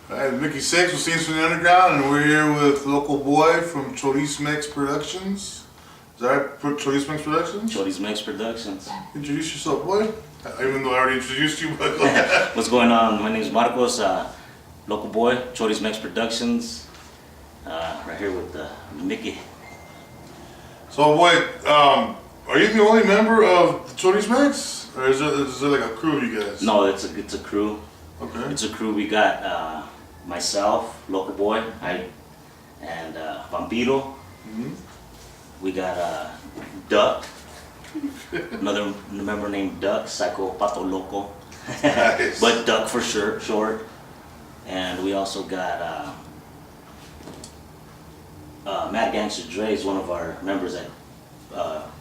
Alright, Mickey Six with Scenes from the Underground, and we're here with Loco Boy from Choriz Mex Productions. Is that right? Choriz Mex Productions? Choriz Mex Productions. Introduce yourself, boy. Even though I already introduced you, but What's going on? My name is Marcos, Loco Boy, Choriz Mex Productions. Right here with Mickey. So, boy, are you the only member of Choriz Mex, or is there like a crew of you guys? No, it's a crew. Okay. It's a crew. We got myself, Loco Boy, and Vampiro. Mm-hmm. We got Duck, another member named Duck, Psycho Pato Loco, Nice. but Duck for short. And we also got Mad Gangster Dre is one of our members that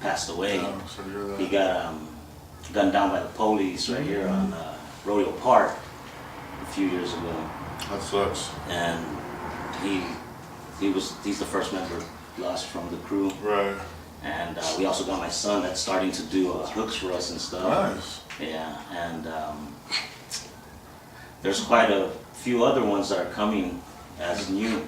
passed away. Oh, sorry to hear that. He got gunned down by the police right here on Rodeo Park a few years ago. That sucks. And he's the first member lost from the crew. Right. And we also got my son that's starting to do hooks for us and stuff. Nice. Yeah, and there's quite a few other ones that are coming as new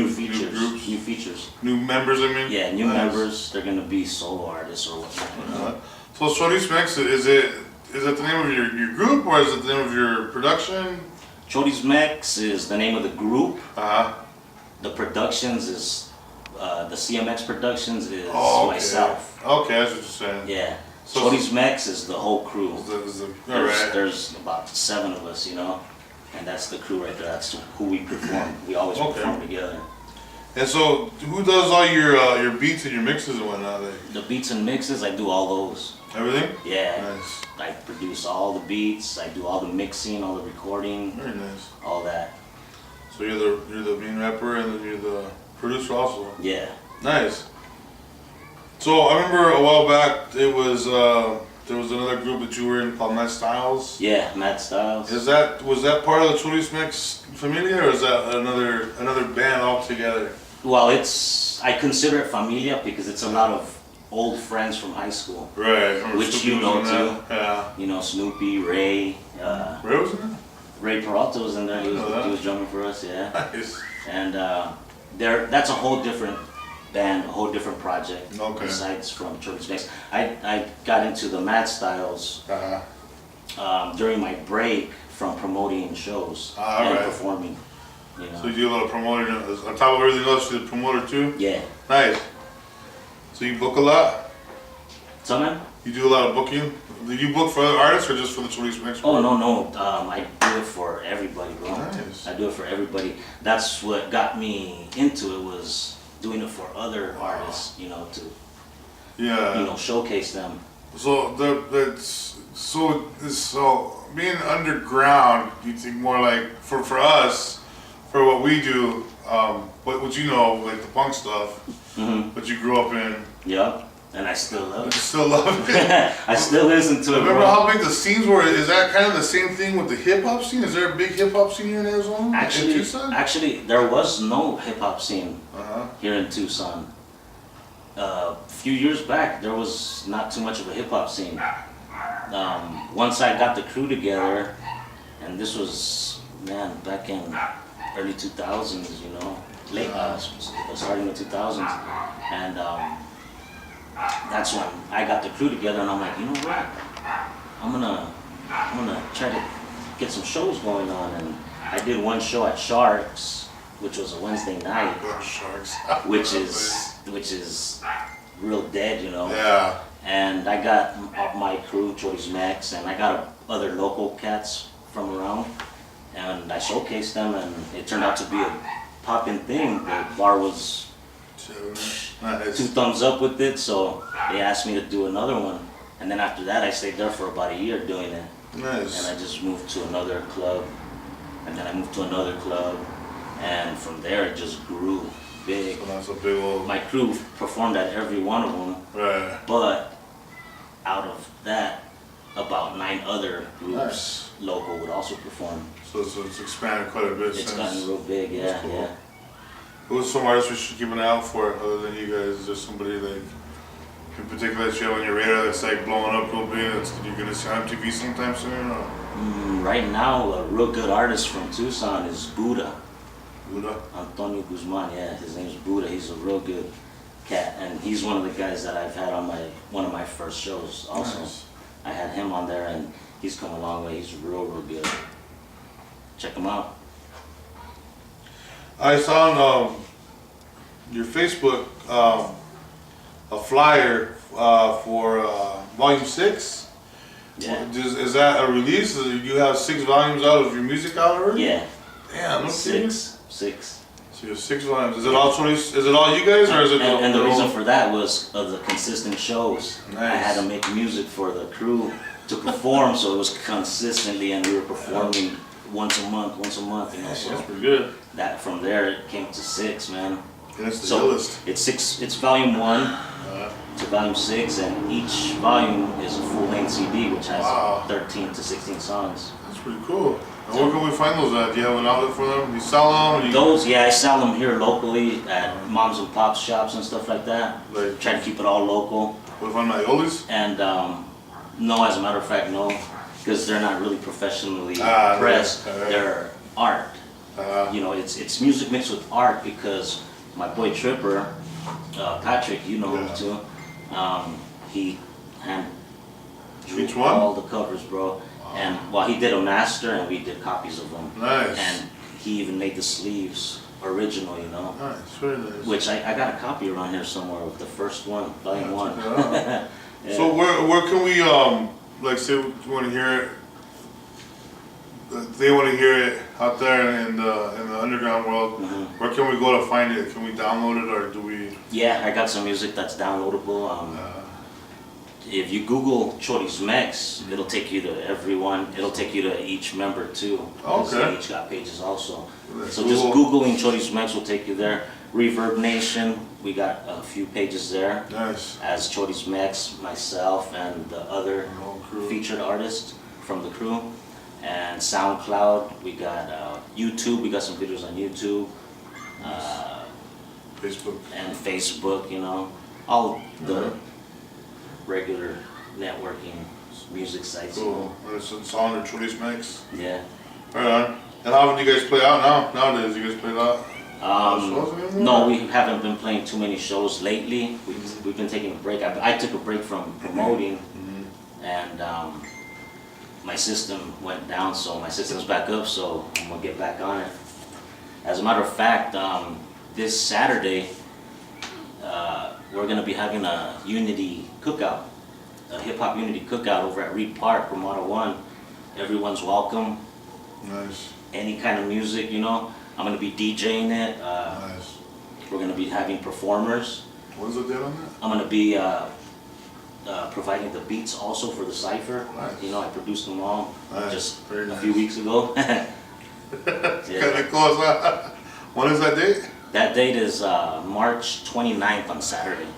features. New features. New members, I mean? Yeah, new Nice. members. They're gonna be solo artists or whatnot. So Choriz Mex, is that the name of your group, or is it the name of your production? Choriz Mex is the name of the group. Uh-huh. The productions is the CMX Productions is Okay. myself. Okay, that's what you're saying. Yeah. So- Choriz Mex is the whole crew. Alright. There's about 7 of us, and that's the crew right there. That's who we perform. We always perform together. And so, who does all your beats and your mixes and whatnot? The beats and mixes, I do all those. Everything? Yeah. Nice. I produce all the beats. I do all the mixing, all the recording, Very nice. all that. So you're the main rapper and then you're the producer also. Yeah. Nice. So I remember a while back there was another group that you were in called Mad Styles. Yeah, Mad Styles. Was that part of the Choriz Mex Familia, or is that another band altogether? Well, I consider it familia because it's a lot of old friends from high school. Right. Which Snoopy you know was in that. too. Yeah. Snoopy, Ray. Ray was in it? Ray Peralta was in there. He know that. was drumming for us, yeah. Nice. And that's a whole different band, a whole different project. Okay. Besides from Choriz Mex, I got into the Mad Styles during my break from promoting shows and alright. performing. So you do a lot of promoting on top of everything else. You're the promoter too. Yeah. Nice. So you book a lot. So man. You do a lot of booking. Do you book for other artists or just for the Choriz Mex? Oh no. I do it for everybody, bro. Nice. I do it for everybody. That's what got me into it, was doing it for other artists. To showcase them. So being underground, you think more like for us, for what we do, what you know, like the punk stuff, what you grew up in. Yep. And I still love You it. still love it. I still listen to it, Remember bro. how big the scenes were? Is that kind of the same thing with the hip hop scene? Is there a big hip hop scene here in Arizona? In Tucson? Actually, there was no hip hop scene Uh-huh. here in Tucson. A few years back, there was not too much of a hip hop scene. Once I got the crew together, and this was, back in early 2000s, late, starting the 2000s, and that's when I got the crew together, and I'm like, you know what? I'm gonna try to get some shows going on, and I did one show at Sharks, which was a Wednesday night, Sharks. which is real dead, Yeah. And I got my crew, Choriz Mex, and I got other local cats from around, and I showcased them, and it turned out to be a popping thing. The bar was Nice. 2 thumbs up with it, so they asked me to do another one. And then after that, I stayed there for about a year doing it. Nice. And I just moved to another club, and then I moved to another club, and from there it just grew big. So that's a big old. My crew performed at every one of them, Right. but out of that, about 9 other groups Nice. local would also perform. So it's expanded quite a bit It's since. gotten real big, yeah, That's cool. yeah. Who's some artists we should keep an eye out for other than you guys? Is there somebody like in particular that you have on your radar that's like blowing up real big? That's you're gonna see on MTV sometime soon? Or? Right now, a real good artist from Tucson is Buddha. Buddha. Antonio Guzman, yeah, his name's Buddha. He's a real good cat, and he's one of the guys that I've had on one of my first shows. Also, Nice. I had him on there, and he's come a long way. He's real good. Check him out. I saw on your Facebook a flyer for Volume 6. Yeah. Is that a release? You have 6 volumes out of your music out already? Yeah. Damn, no kidding. Six. So you have 6 volumes. Is it all Choriz? Is it all you guys, or is it? And the reason for that was of the consistent shows. Nice. I had to make music for the crew to perform, so it was consistently, and we were performing once a month, you know. So That's pretty good. that from there it came to 6, man. That's the So illest. it's 6. It's volume 1 to volume 6, and each volume is a full-length CD, which has Wow. 13 to 16 songs. That's pretty cool. And where can we find those at? Do you have an outlet for them? You sell them? Those, yeah, I sell them here locally at moms and pops shops and stuff like that. Like, Try to keep it all local. we find my oldies? And no, as a matter of fact, no, because they're not really professionally Ah, pressed. right. They're art. You know, it's music mixed with art, because my boy Tripper, Patrick, you know him Yeah. too. He hand drew Each one? all the covers, bro. And well, he did a master, and we did copies of them. Nice. And he even made the sleeves original, you know. Nice, very nice. Which I got a copy around here somewhere of the first one, volume 1. Yeah. Yeah. So where can we like say we want to hear it? They want to hear it out there in the underground world. Mhm. Where can we go to find it? Can we download it, or do we? Yeah, I got some music that's downloadable. If you Google Choriz Mex, it'll take you to everyone. It'll take you to each member too. 'Cause Okay. They each got pages also. That's So just cool. Googling Choriz Mex will take you there. Reverb Nation, we got a few pages there. Nice. As Choriz Mex, myself, and the other Whole crew. featured artist from the crew. And SoundCloud, we got YouTube, we got some videos on YouTube. Facebook. And Facebook, you know, all the Mhm. regular networking music sites. You know. Cool. It's all under Choriz Mex. Yeah. Right on. And how often do you guys play out now? Nowadays, you guys play out? Shows anymore? No, we haven't been playing too many shows lately. We've been taking a break. I took a break from promoting, and my system went down, so my system's back up, so I'm gonna get back on it. As a matter of fact, this Saturday, we're gonna be having a unity cookout, a hip hop unity cookout over at Reed Park, Ramada 1. Everyone's welcome. Nice. Any kind of music, you know. I'm gonna be DJing it. Nice. We're gonna be having performers. What's the date on that? I'm gonna be providing the beats also for the cipher. Nice. You know, I produced them all Nice. just Very a nice. few weeks ago. It's kind of close, huh? When is that date? That date is March 29th on Saturday.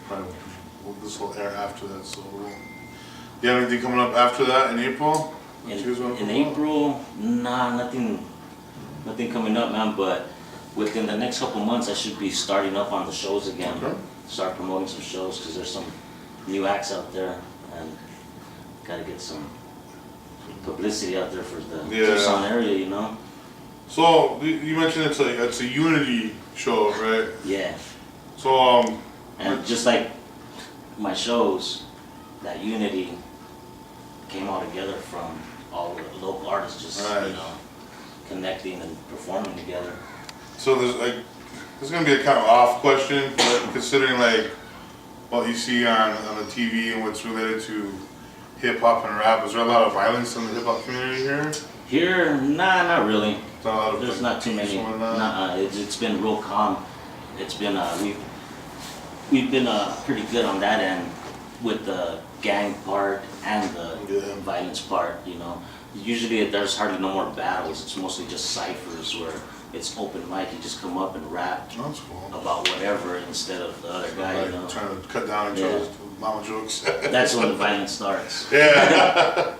Probably, well, this will air after that, so you have anything coming up after that in April? That you guys wanna In promote? April, nah, nothing coming up, man. But within the next couple months, I should be starting up on the shows again. Okay. Start promoting some shows, because there's some new acts out there, and gotta get some publicity out there for the Yeah. Tucson area, you know. So you mentioned it's a unity show, right? Yeah. So And just like my shows, that unity came all together from all the local artists just, Nice. you know, connecting and performing together. so there's gonna be a kind of off question, but considering like what you see on the TV and what's related to hip hop and rap, is there a lot of violence in the hip hop community here? Here, nah, not really. Not a lot of, There's like, not too many. peace and whatnot? Nah, it's been real calm. It's been we've been pretty good on that end with the gang part and the Yeah. violence part. You know, usually there's hardly no more battles. It's mostly just ciphers where it's open mic. You just come up and rap Oh, that's cool. about whatever instead of the other guy. You Like know, trying to cut down each Yeah. other's mama jokes. that's when the violence starts. Yeah.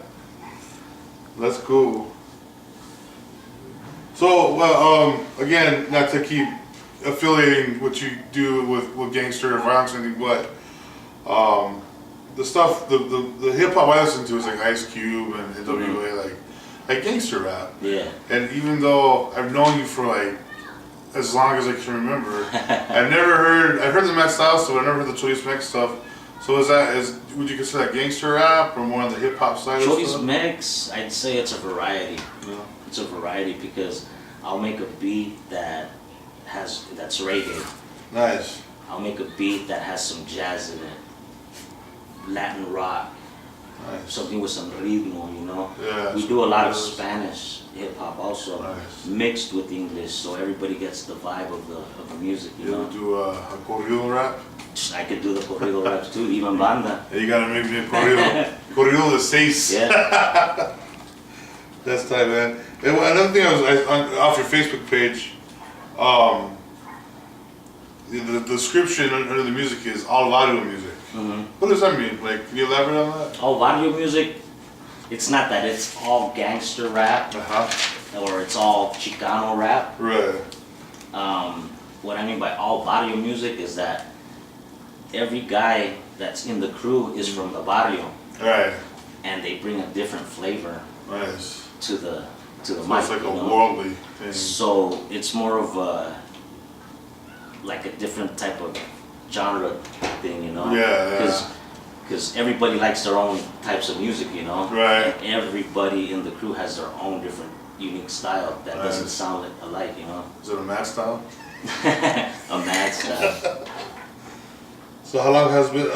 That's cool. So, well, again, not to keep affiliating what you do with gangster violence or anything, but the stuff, the hip hop I listen to is like Ice Cube and NWA, like gangster rap. Yeah. And even though I've known you for like as long as I can remember, I've heard the Matt style stuff, but I never heard the Choriz Mex stuff. So would you consider that gangster rap or more on the hip hop side? Choriz Mex, I'd say it's a variety. Yeah. It's a variety because I'll make a beat that's reggae. Nice. I'll make a beat that has some jazz in it, Latin rock, Nice. something with some ritmo, you know. Yeah. We do a lot of Spanish hip hop also, Nice. mixed with English, so everybody gets the vibe of the music, you You know. ever do a corrido rap? I could do the corrido raps too, even banda. Yeah, you gotta make me a corrido. Corrido de seis. Yeah. That's tight, man. And another thing off your Facebook page, the description under the music is all audio music. Mm-hmm. What does that mean? Like, can you elaborate on that? All audio music, it's not that, it's all gangster rap or it's all Chicano rap. Right. What I mean by all barrio music is that every guy that's in the crew is from the barrio, Right. and they bring a different flavor Nice. to the So mic. it's like a you know? worldly thing. So it's more of like a different type of genre thing, you know? Yeah. Because everybody likes their own types of music, you know? Right. And everybody in the crew has their own different, unique style that doesn't Nice. sound alike, you know? Is it a Matt style? A mad style. So how long has been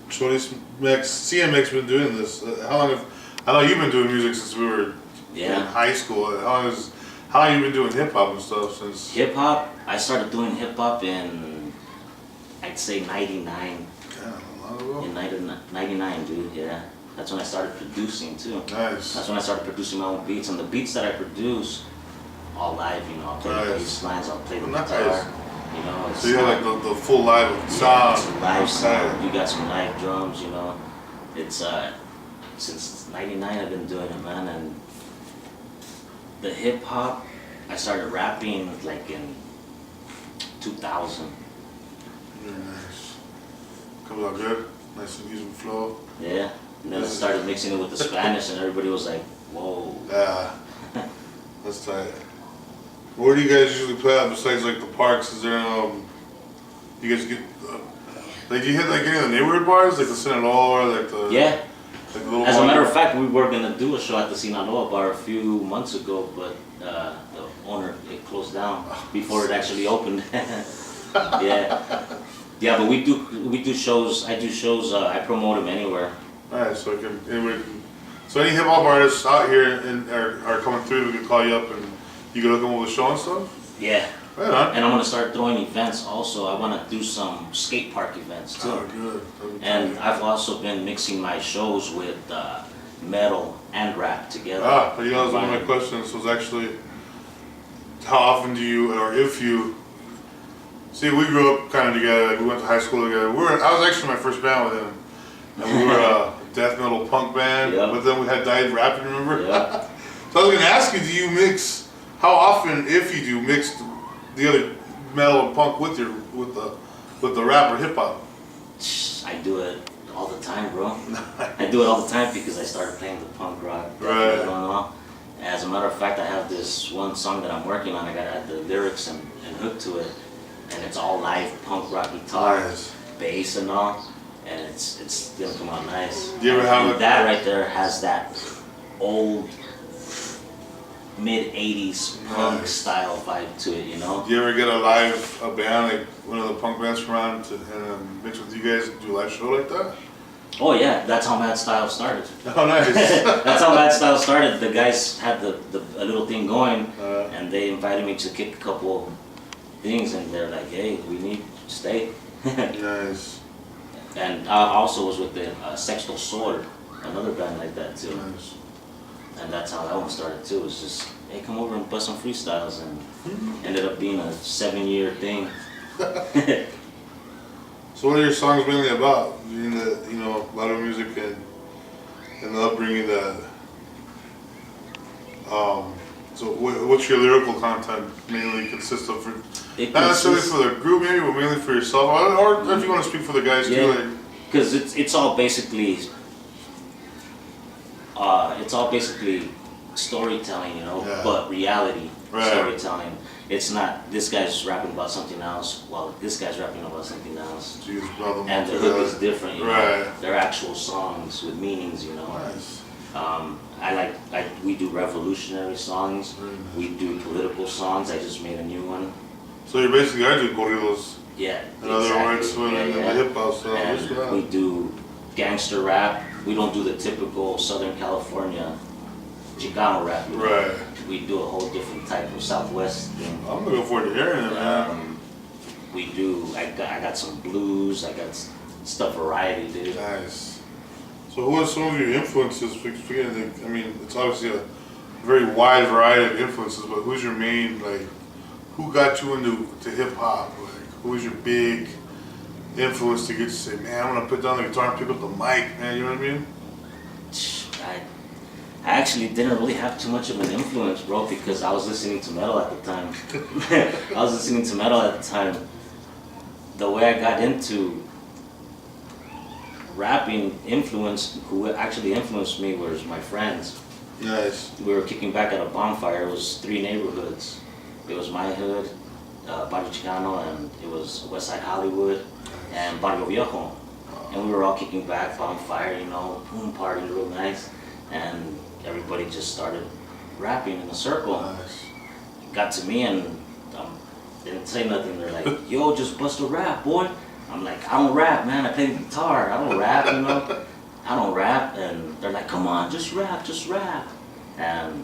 Choriz Mex, CMX been doing this? I know you've been doing music since we were in high school. How long you been doing hip hop and stuff since? Hip hop, I started doing hip hop in, I'd say 99. Yeah, a long ago. In 99, dude, yeah. That's when I started producing too. Nice. That's when I started producing my own beats, and the beats that I produce, all live, you know. I'll play the bass lines, I'll play the Nice. guitar. You know, it's So you have like the full live sound. it's a live sound. Okay. You got some live drums, you know. It's since '99 I've been doing it, man. And the hip hop, I started rapping like in 2000. Very nice. Comes out good. Nice and easy flow. Yeah. And then I started mixing it with the Spanish, and everybody was like, "Whoa." Yeah. That's tight. Where do you guys usually play at besides like the parks? Is there you guys get like do you hit like any of the neighborhood bars like the Sinaloa or like the Yeah. like the little As a bar? matter of fact, we were gonna do a show at the Sinaloa bar a few months ago, but the owner it closed down before it actually opened. Yeah, yeah, but we do shows. I do shows. I promote them anywhere. Alright, so so any hip hop artists out here and are coming through, we can call you up and you can look them over the show and stuff. Yeah, Right on. and I'm gonna start throwing events also. I want to do some skate park events too. Oh, good. That'd be And tight. I've also been mixing my shows with metal and rap together. But you know, that's one of my questions was actually how often do you, or if you, see, we grew up kind of together. We went to high school together. I was actually in my first band with him, and we were a death metal punk band. Yep. But then we had Died Rapping, remember? Yeah. So I was gonna ask you, do you mix? How often, if you do, mix the other metal and punk with the rap or hip hop? I do it all the time, bro. I do it all the time because I started playing the punk rock. Right. And all. As a matter of fact, I have this one song that I'm working on. I gotta add the lyrics and hook to it, and it's all live punk rock guitar, Nice. bass and all, and it's gonna come out nice. Do you ever have And like that right there has that old mid '80s punk Nice. style vibe to it, you know? Do you ever get a band like one of the punk bands from around and mix with you guys and do a live show like that? Oh yeah, that's how Mad Style started. Oh, nice. That's how Mad Style started. The guys had a little thing going, and they invited me to kick a couple things, and they're like, "Hey, we need to stay." Nice. And I also was with the Sexto Sword, another band like that too. Nice. And that's how that one started too. It's just, hey, come over and bust some freestyles, and ended up being a 7-year thing. So what are your songs mainly about? Being the, you know, a lot of music and the upbringing that. So what's your lyrical content mainly consist of? It Not necessarily consists- for the group maybe, but mainly for yourself, or if you want to speak for the guys too. Yeah. Like, because it's all basically storytelling, you know, Yeah. but reality Right. storytelling. It's not this guy's rapping about something else while this guy's rapping about something else. So you just brought them And all the hook is together. different, you know. Right. They're actual songs with meanings, you know. Nice. We do revolutionary songs. Very nice. We do political songs. I just made a new one. So you basically are doing corridos. Yeah. In other words, with the hip hop stuff. And we do gangster rap. We don't do the typical Southern California Chicano rap. You know? Right. We do a whole different type of Southwest thing. I'm looking forward to hearing it, man. We do. I got some blues. I got stuff variety, dude. Nice. So who are some of your influences? I mean, it's obviously a very wide variety of influences, but who's your main, like, who got you into hip hop? Like, who was your big influence to get you to say, man, I'm gonna put down the guitar and pick up the mic, man, you know what I mean? I actually didn't really have too much of an influence, bro, because I was listening to metal at the time. I was listening to metal at the time. The way I got into rapping who actually influenced me was my friends. Nice. We were kicking back at a bonfire. It was 3 neighborhoods. It was my hood, Barrio Chicano, and it was Westside Hollywood, and Barrio Viejo. And we were all kicking back, bonfire, you know, boom, partying real nice. And everybody just started rapping in a circle. Nice. Got to me and didn't say nothing. They're like, yo, just bust a rap, boy. I'm like, I don't rap, man. I play the guitar. I don't rap, you know. I don't rap. And they're like, come on, just rap, just rap. And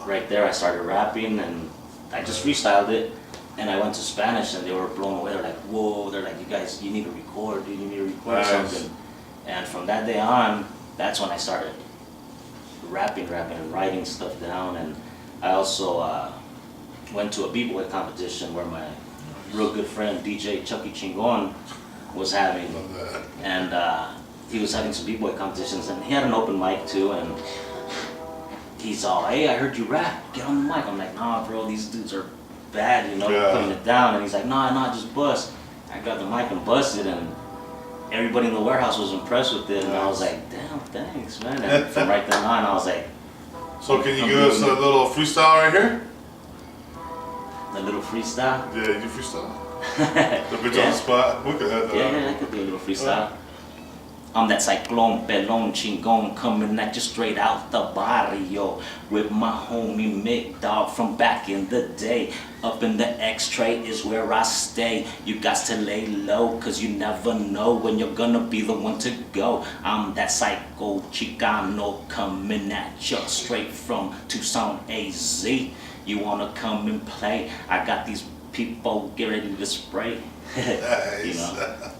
right there I started rapping and I just freestyled it. And I went to Spanish and they were blown away. They're like, whoa. They're like, you guys, you need to record, dude. You need to record something. And from that day on, that's when I started rapping and writing stuff down. And I also went to a b-boy competition where my real good friend DJ Chucky Chingon was having, and he was having some b-boy competitions, and he had an open mic too. And he's all, hey, I heard you rap, get on the mic. I'm like, nah, bro, these dudes are bad, you know, putting it down. And he's like, nah, just bust. I grabbed the mic and busted, and everybody in the warehouse was impressed with it, and I was like, damn, thanks, man. And from right then on, I was like, so can you give us a little freestyle right here? a little freestyle? Yeah, you do freestyle? The bitch on the spot? We could have that. Yeah, I could do a little freestyle. I'm that cyclone, pelon, chingon, coming at you straight out the barrio with my homie Mick Dog from back in the day. Up in the X-Tray is where I stay. You got to lay low, cause you never know when you're gonna be the one to go. I'm that psycho Chicano coming at you straight from Tucson, AZ. You wanna come and play? I got these people get ready to spray. Nice. You know?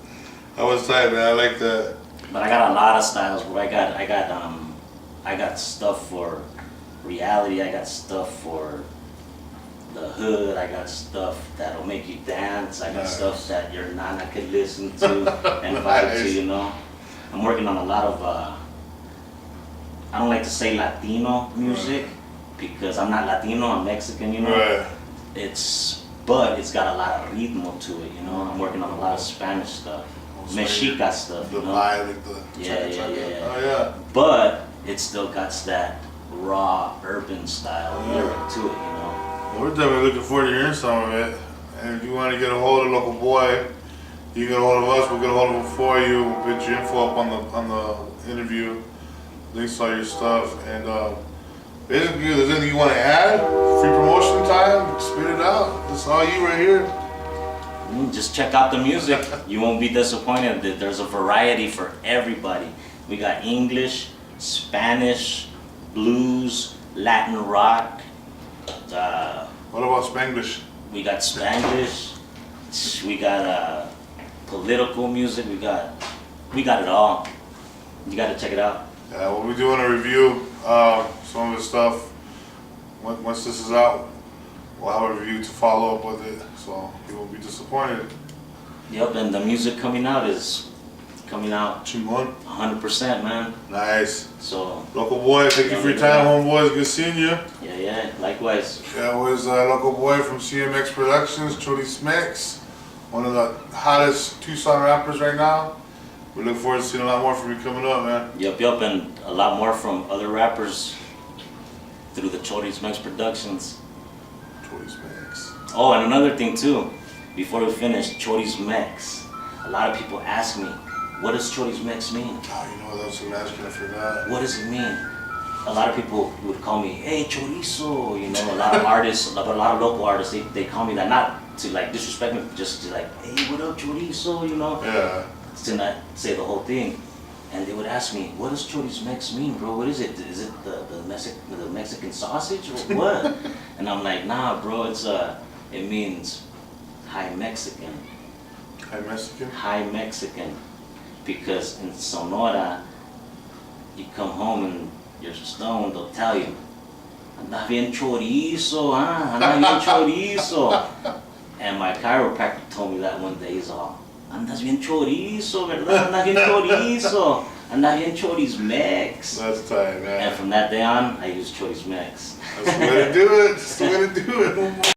I was tight, man. I like that. But I got a lot of styles, bro. I got stuff for reality. I got stuff for the hood. I got stuff that'll make you dance. I got stuff that your nana could listen to and vibe to. You know, I'm working on a lot of. I don't like to say Latino music because I'm not Latino. I'm Mexican. You know, but it's got a lot of ritmo to it. You know, I'm working on a lot of Spanish stuff. Mexica stuff, the you know? vibe, like the Yeah. Oh yeah. But it still got that raw urban style lyric to it, you know. Well, we're definitely looking forward to hearing some of it. And if you want to get a hold of Local Boy, you get a hold of us. We'll get a hold of him for you. We'll put your info up on the interview. Links to all your stuff. And basically, if there's anything you want to add, free promotion time, spit it out. It's all you right here. Just check out the music. You won't be disappointed. There's a variety for everybody. We got English, Spanish, blues, Latin rock. What about Spanglish? We got Spanglish. We got political music. We got it all. You got to check it out. Yeah, we'll be doing a review some of the stuff. Once this is out, we'll have a review to follow up with it, so you won't be disappointed. Yep, and the music coming out is coming out Chimon. 100%, man. Nice. So Local Boy, thank you for your time, homeboys. Good seeing you. Yeah, likewise. That was Local Boy from CMX Productions, Choriz Mex, one of the hottest Tucson rappers right now. We look forward to seeing a lot more from you coming up, man. Yup, and a lot more from other rappers through the Choriz Mex Productions. Choriz Mex. Oh, and another thing too, before we finish, Choriz Mex. A lot of people ask me, what does Choriz Mex mean? Oh, you know what else I'm asking? I forgot. What does it mean? A lot of people would call me, hey, chorizo, you know, a lot of artists, a lot of local artists, they call me that, not to like disrespect me, just to like, hey, what up, chorizo, you know? Yeah. To not say the whole thing. And they would ask me, what does Choriz Mex mean, bro? What is it? Is it the Mexican sausage or what? And I'm like, nah, bro, it means high Mexican. Hi, Mexican. High Mexican. Because in Sonora, you come home and you're stoned, they'll tell you, anda bien chorizo, huh? Anda bien chorizo. And my chiropractor told me that one day, he's all, andas bien chorizo, ¿verdad? Andas bien chorizo. Andas bien Choriz Mex. That's tight, man. And from that day on, I use Choriz Mex. That's the way to do it. That's the way to do it.